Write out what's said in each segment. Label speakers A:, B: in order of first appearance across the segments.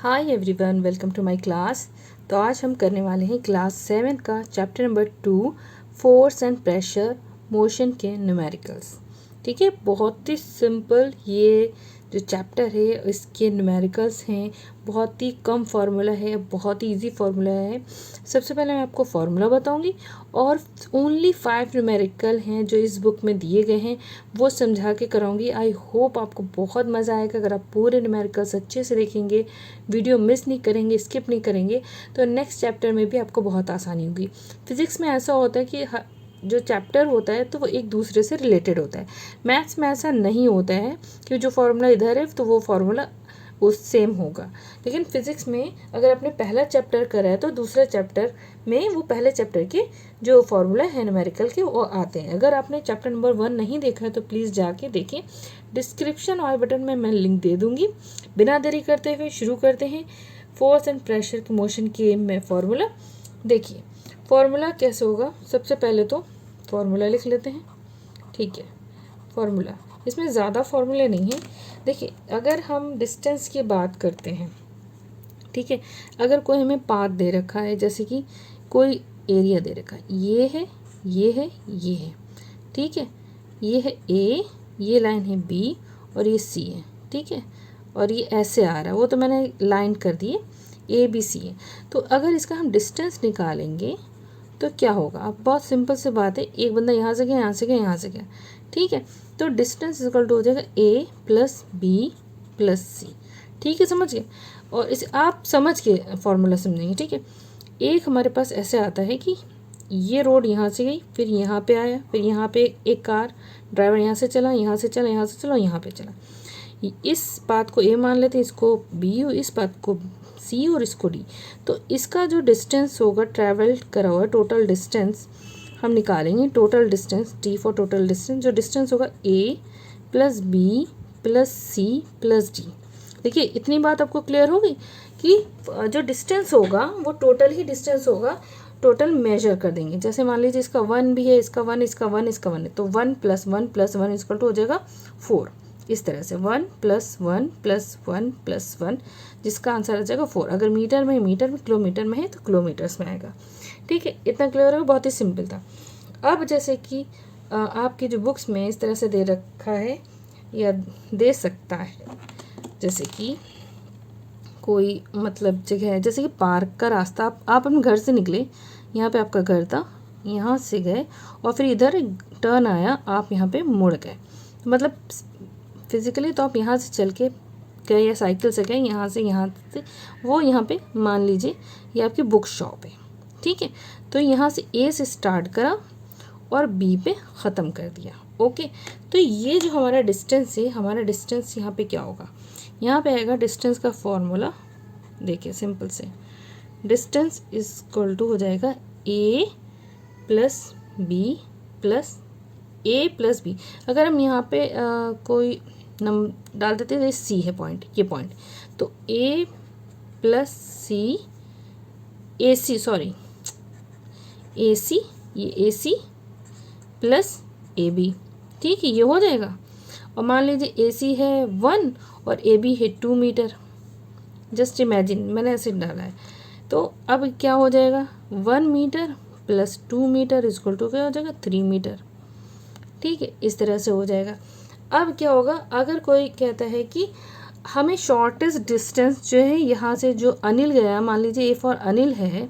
A: Hi everyone, welcome to my class. तो आज हम करने वाले हैं क्लास 7 का chapter number 2 force and pressure motion के न्यूमेरिकल्स। ठीक है, बहुत ही सिंपल ये जो चैप्टर है इसके न्यूमेरिकल्स हैं। बहुत ही कम फार्मूला है, बहुत ही इजी फार्मूला है। सबसे पहले मैं आपको फार्मूला बताऊंगी और ओनली 5 न्यूमेरिकल हैं जो इस बुक में दिए गए हैं, वो समझा के कराऊंगी। आई होप आपको बहुत मज़ा आएगा अगर आप पूरे न्यूमेरिकल्स अच्छे से देखेंगे, वीडियो मिस नहीं करेंगे, स्किप नहीं करेंगे, तो नेक्स्ट चैप्टर में भी आपको बहुत आसानी होगी। फिज़िक्स में ऐसा होता है कि जो चैप्टर होता है तो वो एक दूसरे से रिलेटेड होता है। मैथ्स में ऐसा नहीं होता है कि जो फार्मूला इधर है तो वो फार्मूला उस सेम होगा। लेकिन फिज़िक्स में अगर आपने पहला चैप्टर करा है तो दूसरा चैप्टर में वो पहले चैप्टर के जो फार्मूला है न्यूमेरिकल के वो आते हैं। अगर आपने चैप्टर नंबर 1 नहीं देखा है तो प्लीज़ जाके देखें, डिस्क्रिप्शन और बटन में मैं लिंक दे दूँगी। बिना देरी करते हुए शुरू करते हैं फोर्स एंड प्रेशर के मोशन के में फार्मूला। देखिए फार्मूला कैसे होगा, सबसे पहले तो फार्मूला लिख लेते हैं। ठीक है, फार्मूला इसमें ज़्यादा फार्मूले नहीं है। देखिए अगर हम डिस्टेंस की बात करते हैं, ठीक है, अगर कोई हमें पाथ दे रखा है, जैसे कि कोई एरिया दे रखा है, ये है, ये है, ये है, ठीक है, ये है ए, ये लाइन है बी और ये सी है, ठीक है, और ये ऐसे आ रहा है, वो तो मैंने लाइन कर दी है, ए बी सी है। तो अगर इसका हम डिस्टेंस निकालेंगे तो क्या होगा, अब बहुत सिंपल सी बात है, एक बंदा यहाँ से गया, यहाँ से गया, यहाँ से गया, ठीक है, तो डिस्टेंस इक्वल टू हो जाएगा ए प्लस बी प्लस सी। ठीक है, समझ गए। और इसे आप समझ के फॉर्मूला समझेंगे। ठीक है, एक हमारे पास ऐसे आता है कि ये रोड यहाँ से गई, फिर यहाँ पे आया, फिर यहाँ पे एक कार ड्राइवर यहाँ से चला, यहाँ से चला, यहाँ से चला, यहाँ पे चला। इस बात को ए मान लेते हैं, इसको बी, इस बात को सी और इसको डी। तो इसका जो डिस्टेंस होगा ट्रैवल करा हुआ टोटल डिस्टेंस हम निकालेंगे। Total distance, T for total distance, जो डिस्टेंस होगा A plus B plus C plus D. देखिए इतनी बात आपको क्लियर होगी कि जो डिस्टेंस होगा वो टोटल ही डिस्टेंस होगा, टोटल मेजर कर देंगे। जैसे मान लीजिए इसका 1 भी है, इसका 1, इसका 1, इसका 1 है, तो 1 + 1 + 1 इक्वल टू हो जाएगा 4। इस तरह से 1 + 1 + 1 + 1, जिसका आंसर आ जाएगा 4। अगर मीटर में मीटर में, किलोमीटर में है तो किलोमीटर्स में आएगा। ठीक है, इतना क्लियर होगा, बहुत ही सिंपल था। अब जैसे कि आपकी जो बुक्स में इस तरह से दे रखा है या दे सकता है, जैसे कि कोई मतलब जगह है, जैसे कि पार्क का रास्ता, आप अपने घर से निकले, यहाँ पे आपका घर था, यहाँ से गए और फिर इधर टर्न आया, आप यहाँ पे मुड़ गए, मतलब फिज़िकली तो आप यहाँ से चल के गए या साइकिल से गए, यहाँ से वो यहाँ पे मान लीजिए ये आपकी बुक शॉप है। ठीक है, तो यहाँ से ए से स्टार्ट करा और बी पे ख़त्म कर दिया। ओके, तो ये जो हमारा डिस्टेंस है, हमारा डिस्टेंस यहाँ पे क्या होगा, यहाँ पे आएगा डिस्टेंस का फॉर्मूला। देखिए सिंपल से डिस्टेंस इक्वल टू हो जाएगा ए प्लस बी प्लस ए प्लस बी। अगर हम यहाँ पे कोई नम डाल देते हैं, सी है पॉइंट, ये पॉइंट, तो ए प्लस सी, ए सी, सॉरी ए सी, ये ए सी प्लस ए बी। ठीक है, ये हो जाएगा। और मान लीजिए ए सी है 1 और ए बी है 2 मीटर। जस्ट इमेजिन, मैंने ऐसे डाला है, तो अब क्या हो जाएगा, 1 metre plus 2 metre equal to क्या हो जाएगा, 3 मीटर। ठीक है, इस तरह से हो जाएगा। अब क्या होगा, अगर कोई कहता है कि हमें शॉर्टेस्ट डिस्टेंस जो है यहाँ से, जो अनिल गया, मान लीजिए ए फॉर अनिल है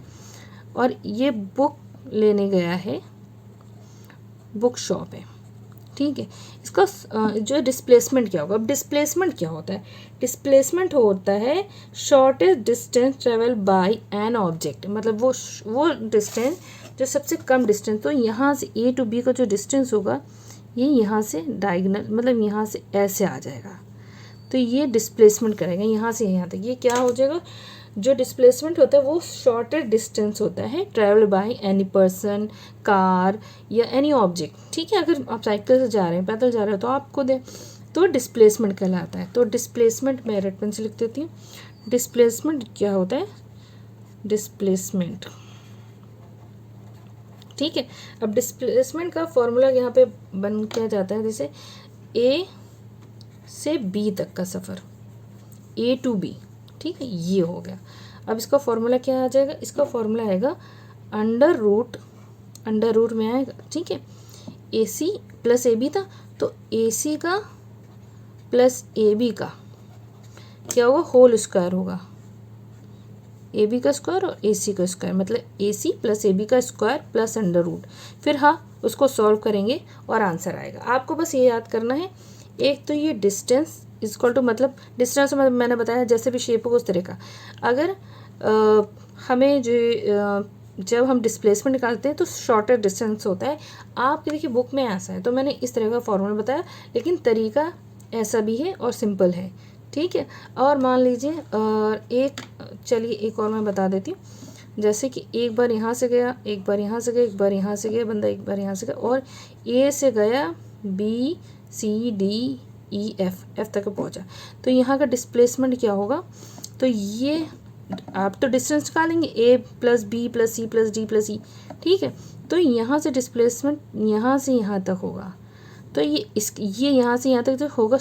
A: और ये बुक लेने गया है, बुक शॉप है। ठीक है, इसका जो डिस्प्लेसमेंट क्या होगा। अब डिस्प्लेसमेंट क्या होता है, डिस्प्लेसमेंट होता है shortest distance travel by an object, मतलब वो डिस्टेंस जो सबसे कम डिस्टेंस। तो यहाँ से ए टू बी का जो डिस्टेंस होगा, ये यहाँ से डायगोनल, मतलब यहाँ से ऐसे आ जाएगा, तो ये डिस्प्लेसमेंट करेगा यहाँ से यहाँ तक। ये क्या हो जाएगा, जो डिस्प्लेसमेंट होता है वो शॉर्टेस्ट डिस्टेंस होता है travel by any person, car या एनी ऑब्जेक्ट। ठीक है, अगर आप साइकिल से जा रहे हैं, पैदल जा रहे हो, तो आपको तो डिस्प्लेसमेंट कहलाता है। तो डिस्प्लेसमेंट मैं रेड पेन से लिख देती हूँ। डिस्प्लेसमेंट क्या होता है, डिस्प्लेसमेंट। ठीक है, अब डिस्प्लेसमेंट का फॉर्मूला यहाँ पे बन किया जाता है, जैसे ए से बी तक का सफ़र, ए टू बी। ठीक है, ये हो गया। अब इसका फॉर्मूला क्या आ जाएगा, इसका फॉर्मूला आएगा अंडर रूट में आएगा, ठीक है। ए सी प्लस ए बी था, तो ए सी का प्लस ए बी का क्या होगा, होल स्क्वायर होगा। ए बी का स्क्वायर और ए सी का स्क्वायर, मतलब ए सी प्लस ए बी का स्क्वायर प्लस अंडर रूट। फिर हाँ उसको सॉल्व करेंगे और आंसर आएगा। आपको बस ये याद करना है, एक तो ये डिस्टेंस इक्वल टू, मतलब डिस्टेंस मैंने बताया जैसे भी शेप होगा उस तरह का। अगर हमें जो जब हम डिस्प्लेसमेंट निकालते हैं तो शॉर्टर डिस्टेंस होता है। आपके देखिए बुक में ऐसा है, तो मैंने इस तरह का फॉर्मूला बताया, लेकिन तरीका ऐसा भी है और सिंपल है, ठीक है। और मान लीजिए चलिए एक और मैं बता देती हूँ, जैसे कि एक बार यहाँ से गया, एक बार यहाँ से गया, एक बार यहाँ से गया बंदा, एक बार यहाँ से गया, और ए से गया B C D E F तक पहुँचा, तो यहाँ का डिस्प्लेसमेंट क्या होगा, तो ये आप तो डिस्टेंस निकालेंगे A plus B plus C plus D plus E, ठीक है। तो यहाँ से डिस्प्लेसमेंट यहाँ से यहाँ तक होगा, तो ये यहाँ से यहाँ तक तो होगा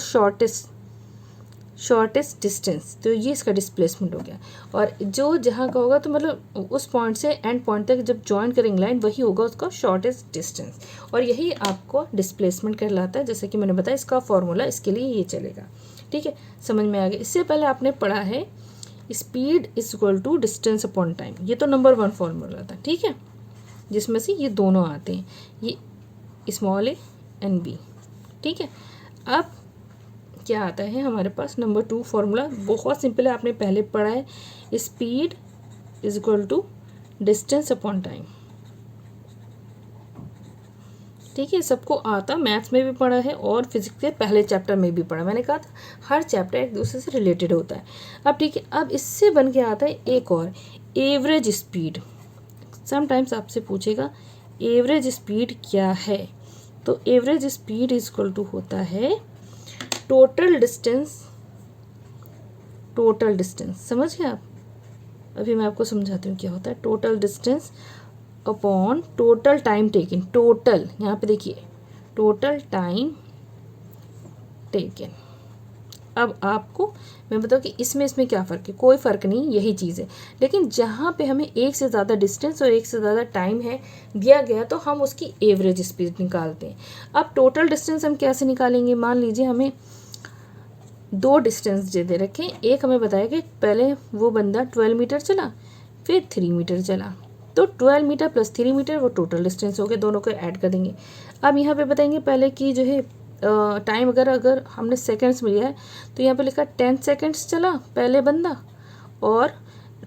A: शॉर्टेस्ट डिस्टेंस, तो ये इसका डिस्प्लेसमेंट हो गया। और जो जहाँ का होगा तो मतलब उस पॉइंट से एंड पॉइंट तक जब जॉइन करेंगे लाइन, वही होगा उसका शॉर्टेस्ट डिस्टेंस, और यही आपको डिस्प्लेसमेंट कहलाता है। जैसे कि मैंने बताया इसका फॉर्मूला इसके लिए ये चलेगा, ठीक है, समझ में आ गया। इससे पहले आपने पढ़ा है speed is equal to distance upon time, ये तो नंबर 1 फॉर्मूला था, ठीक है, जिसमें से ये दोनों आते हैं, ये स्मॉल ए एंड बी, ठीक है। अब क्या आता है हमारे पास नंबर 2 फॉर्मूला, बहुत सिंपल है, आपने पहले पढ़ा है, speed is equal to distance upon time, ठीक है। सबको आता, मैथ्स में भी पढ़ा है और फिजिक्स के पहले चैप्टर में भी पढ़ा। मैंने कहा था हर चैप्टर एक दूसरे से रिलेटेड होता है। अब ठीक है, अब इससे बन के आता है एक और, एवरेज स्पीड। समटाइम्स आपसे पूछेगा एवरेज स्पीड क्या है, तो average speed is equal to होता है टोटल डिस्टेंस, समझ गए आप। अभी मैं आपको समझाती हूँ क्या होता है total distance upon total time taken. Total यहाँ पे देखिए, टोटल टाइम टेकन। अब आपको मैं बताऊँ कि इसमें क्या फ़र्क है, कोई फ़र्क नहीं, यही चीज़ है। लेकिन जहाँ पे हमें एक से ज़्यादा डिस्टेंस और एक से ज़्यादा टाइम है दिया गया, तो हम उसकी एवरेज स्पीड निकालते हैं। अब टोटल डिस्टेंस हम कैसे निकालेंगे, मान लीजिए हमें 2 डिस्टेंस दे रखें। एक हमें बताया कि पहले वो बंदा 12 मीटर चला, फिर 3 मीटर चला, तो 12 मीटर प्लस 3 मीटर वो टोटल डिस्टेंस हो गया, दोनों को ऐड कर देंगे। अब यहाँ पे बताएंगे पहले कि जो है टाइम अगर हमने सेकंड्स में लिया है, तो यहाँ पे लिखा 10 सेकंड्स चला पहले बंदा, और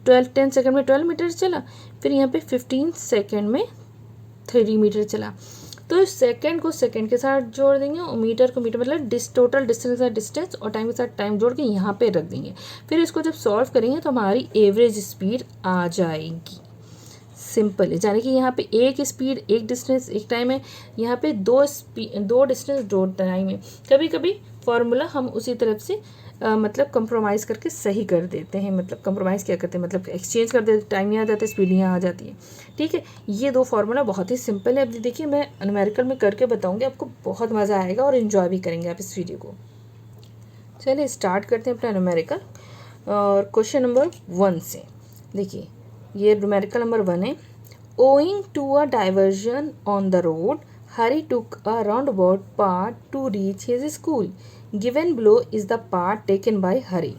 A: 10 सेकंड में 12 मीटर चला, फिर यहाँ पे 15 सेकंड में 3 मीटर चला। तो सेकंड को सेकंड के साथ जोड़ देंगे और मीटर को मीटर, मतलब टोटल डिस्टेंस के साथ डिस्टेंस और टाइम के साथ टाइम जोड़ के यहाँ पे रख देंगे। फिर इसको जब सॉल्व करेंगे तो हमारी एवरेज स्पीड आ जाएगी। सिंपल है, यानी कि यहाँ पे एक स्पीड, एक डिस्टेंस, एक टाइम है, यहाँ पे दो डिस्टेंस, 2 टाइम है। कभी कभी फॉर्मूला हम उसी तरफ से मतलब कंप्रोमाइज़ करके सही कर देते हैं। मतलब कंप्रोमाइज़ क्या करते हैं, मतलब एक्सचेंज कर देते, टाइम यहाँ आ जाता है, स्पीड यहाँ आ जाती है, ठीक है। ये 2 फार्मूला बहुत ही सिंपल है। अब देखिए मैं न्यूमेरिकल में करके बताऊँगी, आपको बहुत मज़ा आएगा और इन्जॉय भी करेंगे आप इस वीडियो को। चलिए स्टार्ट करते हैं अपना न्यूमेरिकल, और क्वेश्चन नंबर 1 से। देखिए ये न्यूमेरिकल नंबर 1 है। Owing to a diversion on the road, Hari took a roundabout path to reach his school. Given below is the path taken by Hari.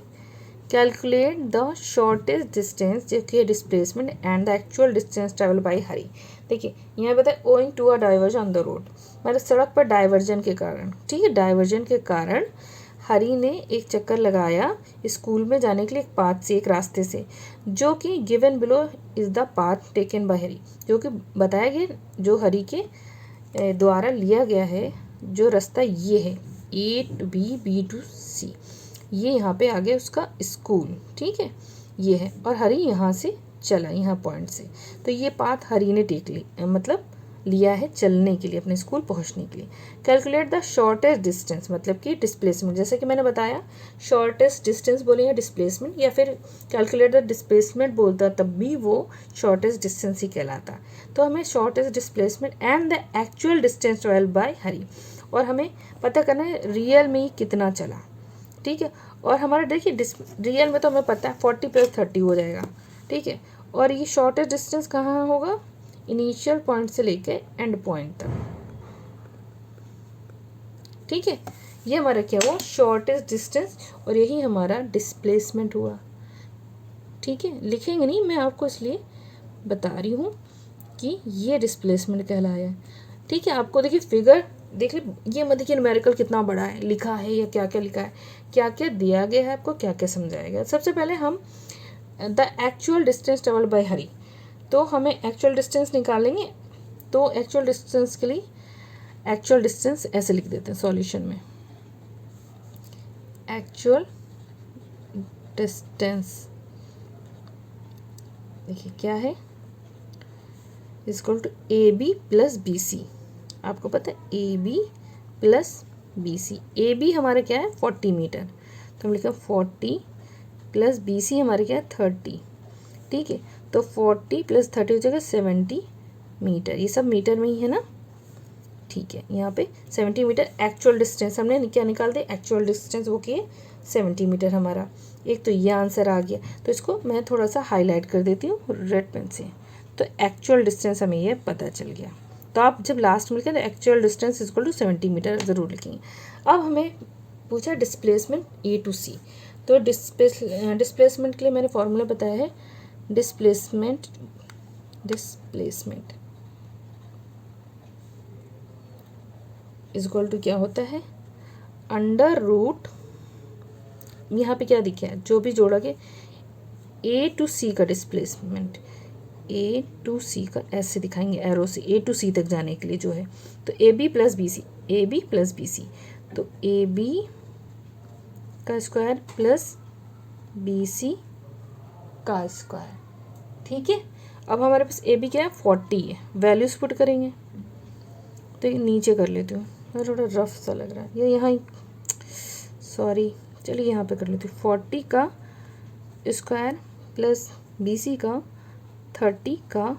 A: Calculate the shortest distance, जो कि displacement, and the actual distance traveled by Hari. देखिए यहाँ पे बताए owing to a diversion on the road, मतलब सड़क पर diversion के कारण, ठीक है, डाइवर्जन के कारण हरी ने एक चक्कर लगाया स्कूल में जाने के लिए एक पाथ से, एक रास्ते से, जो कि given below is the path taken by Hari, जो कि बताया गया जो हरी के द्वारा लिया गया है जो रास्ता ये है, A to B to C, ये यहाँ पे आ गया उसका स्कूल, ठीक है, ये है। और हरी यहाँ से चला, यहाँ पॉइंट से, तो ये पाथ हरी ने टेक ली, मतलब लिया है चलने के लिए, अपने स्कूल पहुंचने के लिए। कैलकुलेट द शॉर्टेस्ट डिस्टेंस, मतलब कि डिस्प्लेसमेंट, जैसे कि मैंने बताया शॉर्टेस्ट डिस्टेंस बोले या डिस्प्लेसमेंट, या फिर कैलकुलेट द डिस्प्लेसमेंट बोलता तब भी वो शॉर्टेस्ट डिस्टेंस ही कहलाता। तो हमें shortest displacement and the actual distance travelled by Hari, और हमें पता करना है रियल में कितना चला, ठीक है। और हमारा देखिए रियल में तो हमें पता है 40 + 30 हो जाएगा, ठीक है। और ये शॉर्टेस्ट डिस्टेंस कहाँ होगा, इनिशियल पॉइंट से लेके एंड पॉइंट तक, ठीक है। ये हमारा क्या हुआ, शॉर्टेस्ट डिस्टेंस, और यही हमारा डिस्प्लेसमेंट हुआ, ठीक है। लिखेंगे नहीं, मैं आपको इसलिए बता रही हूँ कि ये डिस्प्लेसमेंट कहलाया है, ठीक है। आपको देखिए फिगर देख ली, ये मत देखिए न्यूमेरिकल कितना बड़ा है लिखा है, या क्या क्या लिखा है, क्या क्या दिया गया है आपको, क्या क्या समझाया गया। सबसे पहले हम the actual distance travelled by Hari, तो हमें एक्चुअल डिस्टेंस निकालेंगे। तो एक्चुअल डिस्टेंस के लिए एक्चुअल डिस्टेंस ऐसे लिख देते हैं सॉल्यूशन में, एक्चुअल डिस्टेंस देखिए क्या है, इक्वल टू AB + BC। आपको पता है AB + BC, AB हमारा क्या है 40 मीटर, तो हम लिखें 40 + BC हमारे क्या है 30, ठीक है। तो 40 + 30 हो जाएगा 70 मीटर, ये सब मीटर में ही है ना, ठीक है। यहाँ पे 70 मीटर एक्चुअल डिस्टेंस हमने क्या निकाल दिया, एक्चुअल डिस्टेंस वो किए 70 मीटर हमारा। एक तो ये आंसर आ गया, तो इसको मैं थोड़ा सा हाईलाइट कर देती हूँ रेड पेन से, तो एक्चुअल डिस्टेंस हमें ये पता चल गया। तो आप जब लास्ट में लिखें तो actual distance equal to 70 metre ज़रूर लिखेंगे। अब हमें पूछा डिस्प्लेसमेंट A to C, तो डिस्प्लेसमेंट के लिए मैंने फॉर्मूला बताया है, डिस्प्लेसमेंट इक्वल टू क्या होता है, √, यहाँ पे क्या दिखा है, जो भी जोड़ा के A to C का डिस्प्लेसमेंट, A to C का ऐसे दिखाएंगे एरो से A to C तक जाने के लिए जो है, तो AB + BC, तो AB का स्क्वायर प्लस BC का स्क्वायर, ठीक है। अब हमारे पास AB क्या है 40 है, वैल्यूज पुट करेंगे, तो ये नीचे कर लेती हूँ, थोड़ा रफ सा लग रहा है ये यहाँ, सॉरी, चलिए यहाँ पे कर लेती हूँ, 40 का स्क्वायर प्लस BC का 30 का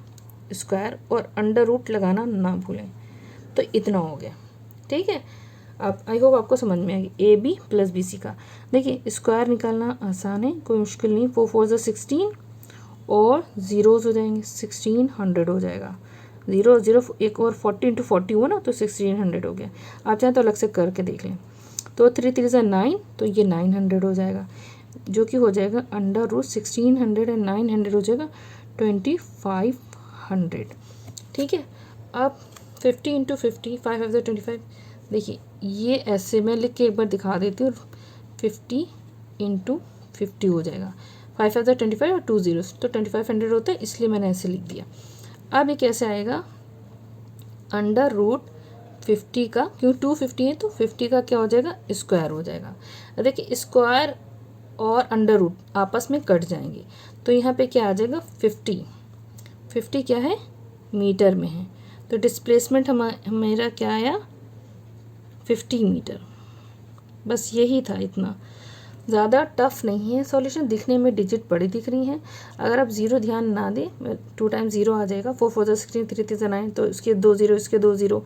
A: स्क्वायर, और √ लगाना ना भूलें, तो इतना हो गया, ठीक है। अब आई होप आपको समझ में आएगी। AB + BC का देखिए स्क्वायर निकालना आसान है, कोई मुश्किल नहीं, 4 4 16 और ज़ीरोज़ हो जाएंगे, 1600 हो जाएगा, 0 0 एक और 40 × 40 हुआ ना, तो 1600 हो गया। आप चाहें तो अलग से करके देख लें, तो 3 3 9, तो ये 900 हो जाएगा, जो कि हो जाएगा √1600 और 900 हो जाएगा 2500, ठीक है। अब 50 × 50, 5 5 25, देखिए ये ऐसे मैं लिख के एक बार दिखा देती हूँ, 50 × 50 हो जाएगा, 5 5 25 और 2 zeros, तो 2500 होता है, इसलिए मैंने ऐसे लिख दिया। अब ये कैसे आएगा, √50 का, क्यों 250 है तो 50 का क्या हो जाएगा स्क्वायर हो जाएगा। देखिए स्क्वायर और √ आपस में कट जाएंगे, तो यहाँ पे क्या आ जाएगा 50 क्या है मीटर में है, तो डिस्प्लेसमेंट मेरा क्या आया 50 मीटर। बस यही था, इतना ज़्यादा टफ नहीं है सॉल्यूशन, दिखने में डिजिट बड़ी दिख रही हैं। अगर आप ज़ीरो ध्यान ना दें, 2 टाइम 0 आ जाएगा, 4 4 16, 3 3 9, तो इसके 2 0, इसके 2 0,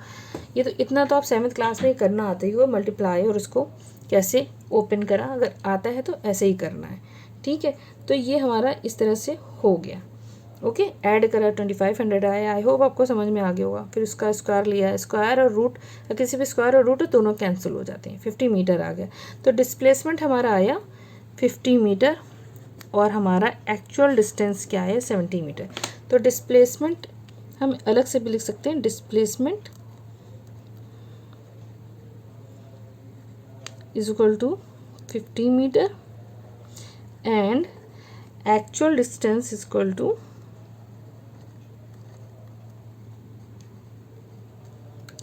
A: ये तो इतना तो आप 7th क्लास में करना आता ही हो, मल्टीप्लाई और उसको कैसे ओपन करा, अगर आता है तो ऐसे ही करना है, ठीक है। तो ये हमारा इस तरह से हो गया, ओके। ऐड करा 2500 आया, आई होप आपको समझ में आ गया होगा। फिर उसका स्क्वायर लिया, स्क्वायर और रूट, किसी भी स्क्वायर और रूट दोनों कैंसिल हो जाते हैं, 50 मीटर आ गया। तो डिस्प्लेसमेंट हमारा आया 50 मीटर, और हमारा एक्चुअल डिस्टेंस क्या है 70 मीटर। तो डिस्प्लेसमेंट हम अलग से भी लिख सकते हैं, displacement is equal to 50 metre and actual distance is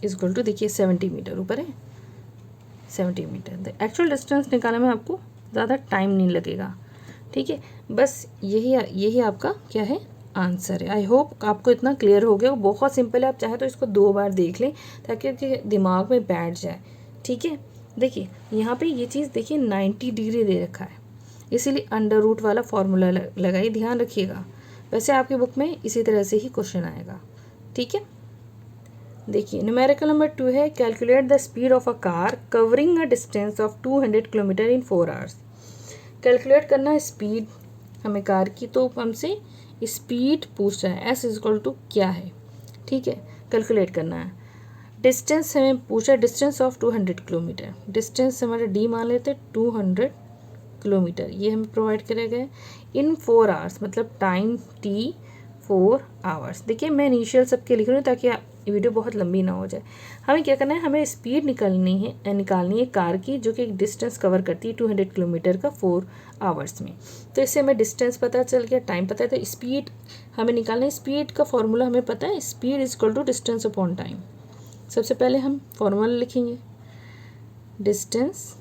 A: equal to देखिए 70 मीटर, ऊपर है 70 मीटर। द एक्चुअल डिस्टेंस निकालने में आपको ज़्यादा टाइम नहीं लगेगा, ठीक है। बस यही आपका क्या है आंसर है। आई होप आपको इतना क्लियर हो गया, बहुत सिंपल है। आप चाहे तो इसको 2 बार देख लें ताकि दिमाग में बैठ जाए, ठीक है। देखिए यहाँ पे ये चीज़ देखिए 90 डिग्री दे रखा है, इसीलिए √ वाला फॉर्मूला लगाइए, ध्यान रखिएगा। वैसे आपकी बुक में इसी तरह से ही क्वेश्चन आएगा, ठीक है। देखिए न्यूमेरिकल नंबर 2 है, calculate the speed of a car covering a distance of 200 kilometre in 4 hours. Calculate करना है स्पीड हमें कार की, तो हमसे स्पीड पूछ रहा है, एस इक्वल टू क्या है, ठीक है, कैलकुलेट करना है। डिस्टेंस हमें पूछा, डिस्टेंस ऑफ 200 किलोमीटर, डिस्टेंस हमारे डी मान लेते 200 किलोमीटर, ये हमें प्रोवाइड करे गए इन 4 आवर्स, मतलब टाइम टी 4 आवर्स। देखिए मैं इनिशियल सबके लिख रही हूँ ताकि वीडियो बहुत लंबी ना हो जाए। हमें क्या करना है, हमें स्पीड निकालनी है कार की जो कि एक डिस्टेंस कवर करती है 200 किलोमीटर का 4 आवर्स में। तो इससे हमें डिस्टेंस पता चल गया, टाइम पता है, तो स्पीड हमें निकालना है। स्पीड का फॉर्मूला हमें पता है, speed is equal to distance upon time. सबसे पहले हम फॉर्मूला लिखेंगे, डिस्टेंस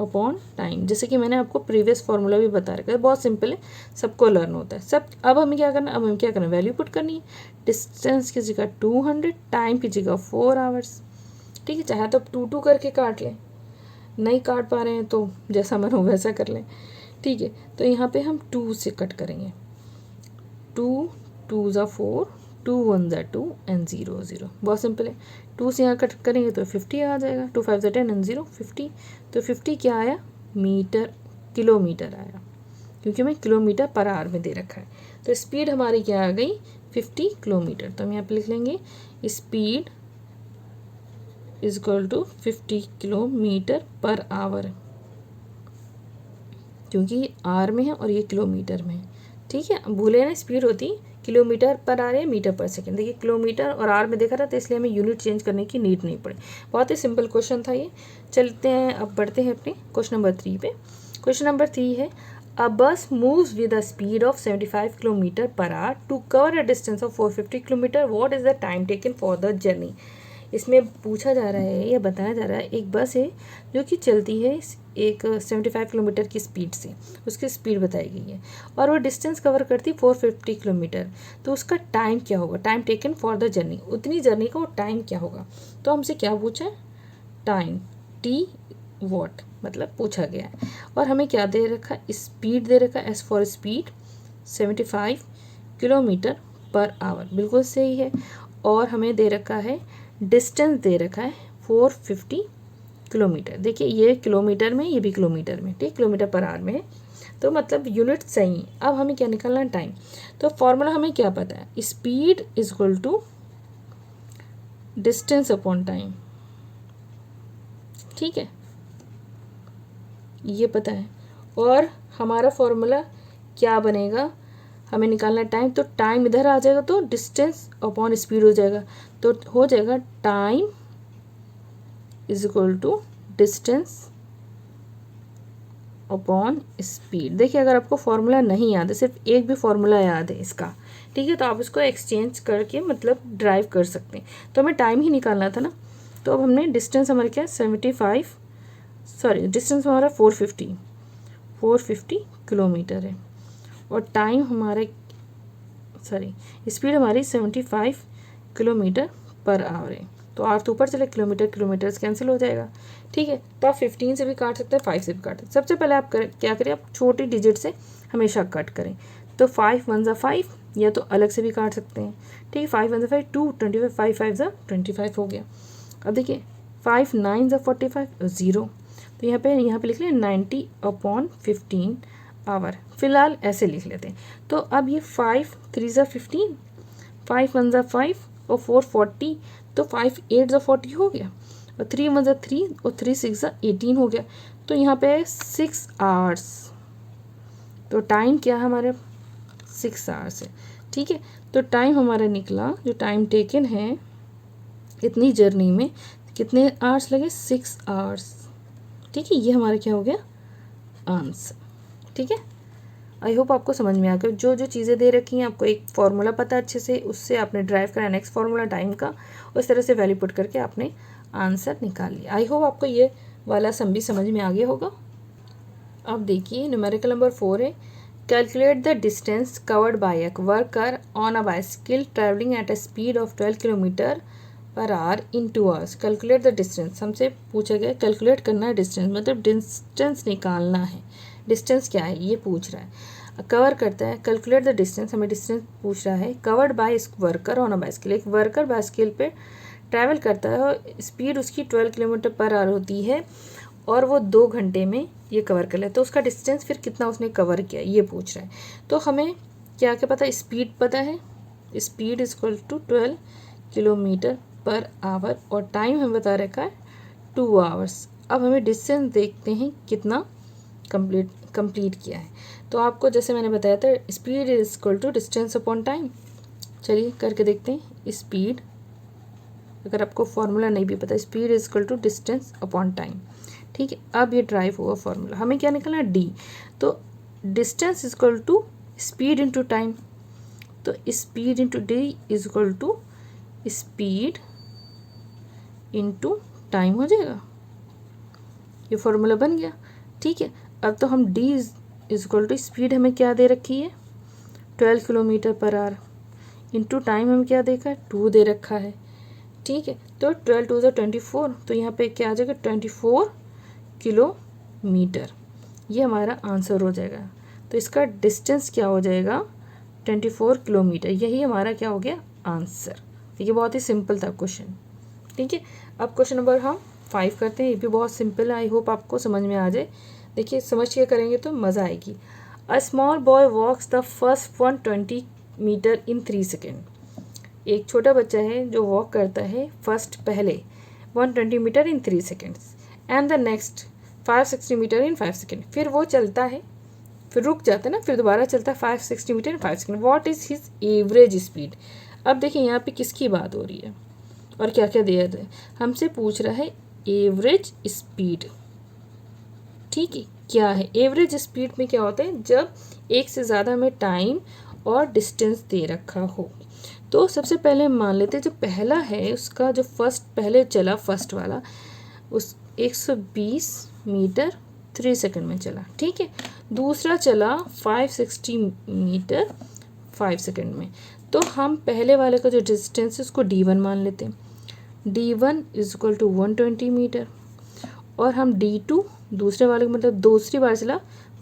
A: अपॉन टाइम, जैसे कि मैंने आपको प्रीवियस फार्मूला भी बता रखा है, बहुत सिंपल है, सबको लर्न होता है सब। अब हमें क्या करना है, अब हमें क्या करना है, वैल्यू पुट करनी है। डिस्टेंस की जगह 200, टाइम की जगह 4 आवर्स, ठीक है। चाहे तो आप 2 करके काट लें, नहीं काट पा रहे हैं तो जैसा मन हो वैसा कर लें, ठीक है। तो यहाँ पे हम 2 से कट करेंगे, 2 2 ज़ा 4, 2 1 ज़ा 2 एंड 0 0, बहुत सिंपल है। 2 से यहाँ कट करेंगे तो 50 आ जाएगा, 2 5 ज़ा 10 एंड 0 50। तो 50 क्या आया, मीटर, किलोमीटर आया, क्योंकि हमें किलोमीटर पर आवर में दे रखा है। तो स्पीड हमारी क्या आ गई, 50 किलोमीटर। तो हम यहाँ पे लिख लेंगे speed is equal to 50 kilometre per hour, क्योंकि ये आर में है और ये किलोमीटर में है, ठीक है। भूले ना, स्पीड होती किलोमीटर पर आर या मीटर पर सेकंड। देखिए किलोमीटर और आर में देखा था, तो इसलिए हमें यूनिट चेंज करने की नीड नहीं पड़ी। बहुत ही सिंपल क्वेश्चन था ये। चलते हैं, अब बढ़ते हैं अपने क्वेश्चन नंबर 3 पे। क्वेश्चन नंबर 3 है, a bus moves with a speed of 75 kilometre per hour to cover a distance of 450 kilometre, what is the time taken for the journey. इसमें पूछा जा रहा है या बताया जा रहा है, एक बस है जो कि चलती है एक 75 किलोमीटर की स्पीड से, उसकी स्पीड बताई गई है, और वो डिस्टेंस कवर करती 450 किलोमीटर। तो उसका टाइम क्या होगा, time taken for the journey, उतनी जर्नी का वो टाइम क्या होगा। तो हमसे क्या पूछा है, टाइम टी वॉट, मतलब पूछा गया है। और हमें क्या दे रखा है, स्पीड दे रखा है, S for speed 75 kilometre per our, बिल्कुल सही है। और हमें दे रखा है डिस्टेंस, दे रखा है 450 किलोमीटर। देखिए ये किलोमीटर में, ये भी किलोमीटर में, ठीक, किलोमीटर पर आवर में है, तो मतलब यूनिट सही है। अब हमें क्या निकालना है, टाइम। तो फॉर्मूला हमें क्या पता है, speed is equal to distance upon time, ठीक है, ये पता है। और हमारा फॉर्मूला क्या बनेगा, हमें निकालना टाइम, तो टाइम इधर आ जाएगा तो डिस्टेंस अपॉन स्पीड हो जाएगा, तो हो जाएगा time is equal to distance upon speed. देखिए अगर आपको फॉर्मूला नहीं याद है, सिर्फ एक भी फॉर्मूला याद है इसका, ठीक है, तो आप इसको एक्सचेंज करके मतलब ड्राइव कर सकते हैं। तो हमें टाइम ही निकालना था ना, तो अब हमने डिस्टेंस हमारे क्या 75, सॉरी डिस्टेंस हमारा 450 किलोमीटर है, और टाइम हमारे, सॉरी स्पीड हमारी 75 किलोमीटर पर आवर है। तो आर तो ऊपर चले, किलोमीटर कैंसिल हो जाएगा, ठीक है। तो आप 15 से भी काट सकते हैं, 5 से भी काट सकते हैं। सबसे पहले आप क्या करें, आप छोटी डिजिट से हमेशा कट करें। तो 5 1 ज़ा 5, या तो अलग से भी काट सकते हैं, ठीक है। 5 1 ज़ा 5, 2 25, 5 5 ज़ा 25 हो गया। अब देखिए 5 9 ज़ा 45, 0, तो यहाँ पे लिख लें 90 अपॉन 15 आवर, फिलहाल ऐसे लिख लेते हैं। तो अब ये 5 3 ज़ा 15, 5 1 ज़ा 5 और 4 40, तो 5 8 ज़ा 40 हो गया, और 3 1 ज़ा 3 और 3 6 ज़ा 18 हो गया। तो यहाँ पे 6 आवर्स, तो टाइम क्या है हमारे 6 आवर्स है, ठीक है। तो टाइम हमारा निकला, जो टाइम टेकन है इतनी जर्नी में, कितने आवर्स लगे, 6 आवर्स, ठीक है। ये हमारा क्या हो गया आंसर, ठीक है। आई होप आपको समझ में आ गया। जो जो चीज़ें दे रखी हैं आपको एक फार्मूला पता है अच्छे से, उससे आपने ड्राइव करा नेक्स्ट फार्मूला टाइम का, उस तरह से वैल्यू पुट करके आपने आंसर निकाल लिया। आई होप आपको ये वाला सम भी समझ में आ गया होगा। अब देखिए न्यूमेरिकल नंबर 4 है, calculate the distance covered by a worker on a bicycle travelling at a speed of 12 kilometre per our in 2 hours. Calculate the distance, हमसे पूछा गया कैलकुलेट करना है डिस्टेंस, मतलब डिस्टेंस निकालना है। डिस्टेंस क्या है ये पूछ रहा है। कवर करता है, कैलकुलेट द डिस्टेंस, हमें डिस्टेंस पूछ रहा है, covered by worker on a bicycle, एक वर्कर बाइसिकल पे ट्रैवल करता है और स्पीड उसकी 12 किलोमीटर पर आवर होती है और वो 2 घंटे में ये कवर कर लेता है, तो उसका डिस्टेंस फिर कितना उसने कवर किया ये पूछ रहा है। तो हमें क्या क्या पता है, स्पीड पता है, speed is equal to 12 kilometre per hour और टाइम हमें बता रखा है 2 आवर्स। अब हमें डिस्टेंस देखते हैं कितना कंप्लीट किया है। तो आपको जैसे मैंने बताया था, speed is equal to distance upon time. चलिए करके देखते हैं। स्पीड, अगर आपको फॉर्मूला नहीं भी पता, speed is equal to distance upon time. ठीक है, अब ये ड्राइव हुआ फॉर्मूला, हमें क्या निकलना है, डी। तो distance is equal to speed into time, तो speed into D is equal to speed into time हो जाएगा। ये फॉर्मूला बन गया। ठीक है, अब तो हम D is equal to speed हमें क्या दे रखी है 12 kilometre per our, into time हमें क्या देखा है 2 दे रखा है। ठीक है, तो 12 2 24, तो यहाँ पे क्या आ जाएगा 24 किलोमीटर, ये हमारा आंसर हो जाएगा। तो इसका डिस्टेंस क्या हो जाएगा 24 किलोमीटर, यही हमारा क्या हो गया आंसर। ये बहुत ही सिंपल था क्वेश्चन। ठीक है, अब क्वेश्चन नंबर हम 5 करते हैं। ये भी बहुत सिंपल है, आई होप आपको समझ में आ जाए। देखिए समझ के करेंगे तो मज़ा आएगी। A small boy walks the first 120 metre in 3 second. एक छोटा बच्चा है जो वॉक करता है फर्स्ट पहले 120 metre in 3 seconds and the next 560 metre in 5 second. फिर वो चलता है, फिर रुक जाता है ना, फिर दोबारा चलता है 560 metre in 5 second. What is his average speed. अब देखिए यहाँ पे किसकी बात हो रही है और क्या क्या दिया है, हमसे पूछ रहा है एवरेज स्पीड। ठीक है, क्या है एवरेज स्पीड में क्या होता है, जब एक से ज़्यादा में टाइम और डिस्टेंस दे रखा हो। तो सबसे पहले मान लेते हैं जो पहला है उसका, जो फर्स्ट पहले चला फर्स्ट वाला, उस 120 मीटर 3 सेकंड में चला। ठीक है, दूसरा चला 560 मीटर 5 सेकंड में। तो हम पहले वाले का जो डिस्टेंस है उसको D1 मान लेते हैं। D1 is equal to 120 metre और हम D2 दूसरे वाले का मतलब दूसरी बार चला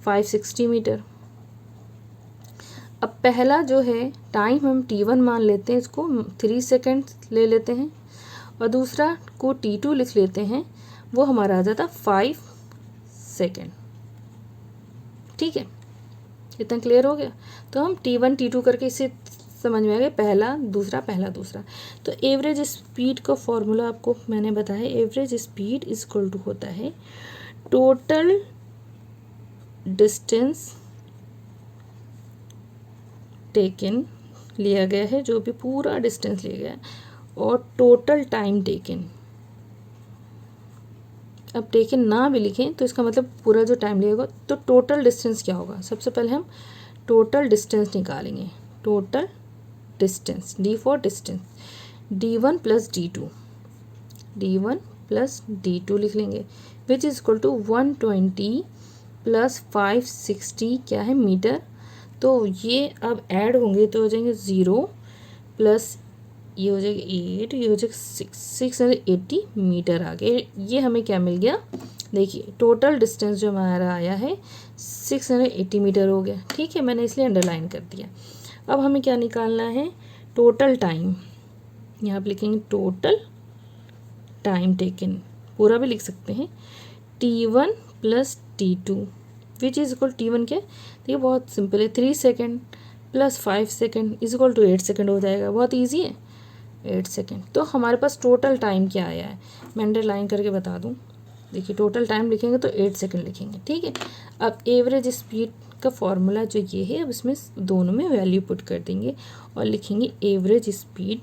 A: 560 मीटर। अब पहला जो है टाइम हम T1 मान लेते हैं, इसको 3 सेकेंड ले लेते हैं और दूसरा को T2 लिख लेते हैं, वो हमारा आ जाता 5 सेकेंड। ठीक है, इतना क्लियर हो गया। तो हम T1 T2 करके इसे समझ में आ गया, पहला दूसरा पहला दूसरा। तो एवरेज स्पीड का फॉर्मूला आपको मैंने बताया, average speed is equal to होता है टोटल डिस्टेंस टेकन, लिया गया है जो भी पूरा डिस्टेंस लिया गया है, और टोटल टाइम टेकन। अब टेकन ना भी लिखें तो इसका मतलब पूरा जो टाइम लगेगा। तो टोटल डिस्टेंस क्या होगा, सबसे पहले हम टोटल डिस्टेंस निकालेंगे। Total distance, D for distance, D1 plus D2, D1 plus D2 लिख लेंगे, which is equal to 120 plus 560 क्या है मीटर। तो ये अब ऐड होंगे तो हो जाएंगे 0 प्लस ये हो जाएगा 8, ये हो जाएगा 680 मीटर आ गए। ये हमें क्या मिल गया, देखिए टोटल डिस्टेंस जो हमारा आया है 680 मीटर हो गया। ठीक है, मैंने इसलिए अंडरलाइन कर दिया। अब हमें क्या निकालना है, टोटल टाइम। यहाँ पे लिखेंगे टोटल टाइम टेकन, पूरा भी लिख सकते हैं, T1 plus T2 which is equal T1 क्या है, देखिए बहुत सिंपल है, 3 second plus 5 second is equal to 8 second हो जाएगा, बहुत ईजी है 8 सेकेंड। तो हमारे पास टोटल टाइम क्या आया है, मैं अंडरलाइन करके बता दूँ। देखिए टोटल टाइम लिखेंगे तो 8 सेकेंड लिखेंगे। ठीक है, अब एवरेज स्पीड का फॉर्मूला जो ये है, अब इसमें दोनों में वैल्यू पुट कर देंगे और लिखेंगे average speed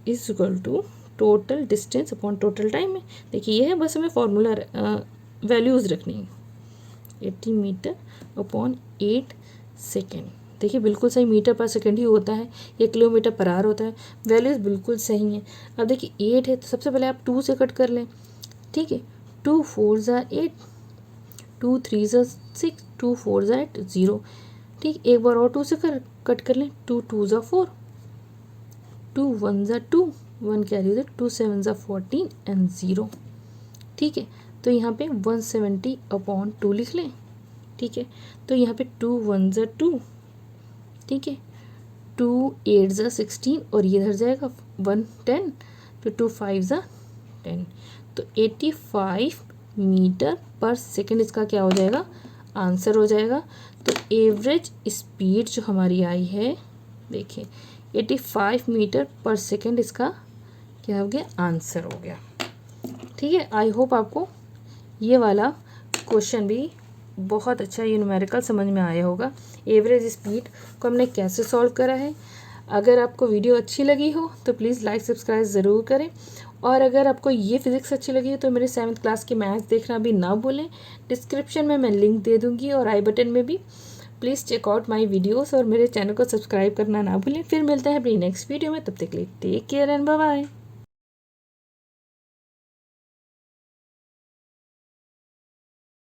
A: is equal to total distance upon total time में। देखिए ये है, बस हमें फॉर्मूला वैल्यूज़ रखनी है, 80 मीटर अपॉन 8 सेकेंड। देखिए बिल्कुल सही, मीटर पर सेकेंड ही होता है या किलोमीटर पर आवर होता है, वैल्यूज़ बिल्कुल सही हैं। अब देखिए 8 है तो सबसे पहले आप 2 से कट कर लें। ठीक है, 2 4 ज़ा 8, 2 3 ज़ा 6, 2 4 ज़ा 8 0। ठीक, एक बार और 2 से कट कर लें, 2 2 ज़ा 4, 2 1 ज़ा 2, 1 कैरी हो जाए, 2 7 ज़ा 14 एंड 0। ठीक है, तो यहाँ पे 170 अपॉन 2 लिख लें। ठीक है। तो यहाँ पे 2 1 ज़ा 2, ठीक है, 2 8 ज़ा 16 और ये इधर जाएगा 1 10, तो 2 5 ज़ा 10, तो 85 मीटर पर सेकेंड इसका क्या हो जाएगा, आंसर हो जाएगा। तो एवरेज स्पीड जो हमारी आई है, देखिए 85 मीटर पर सेकेंड इसका क्या हो गया, आंसर हो गया। ठीक है, आई होप आपको ये वाला क्वेश्चन भी बहुत अच्छा, ये न्यूमेरिकल समझ में आया होगा। एवरेज स्पीड को हमने कैसे सॉल्व करा है। अगर आपको वीडियो अच्छी लगी हो तो प्लीज़ लाइक सब्सक्राइब ज़रूर करें, और अगर आपको ये फिज़िक्स अच्छी लगी है तो मेरे 7th क्लास की मैथ्स देखना भी ना भूलें। डिस्क्रिप्शन में मैं लिंक दे दूँगी और आई बटन में भी। Please check out my videos और मेरे चैनल को सब्सक्राइब करना ना भूलें। फिर मिलते हैं अपनी नेक्स्ट वीडियो में, तब तक के लिए take care and bye bye.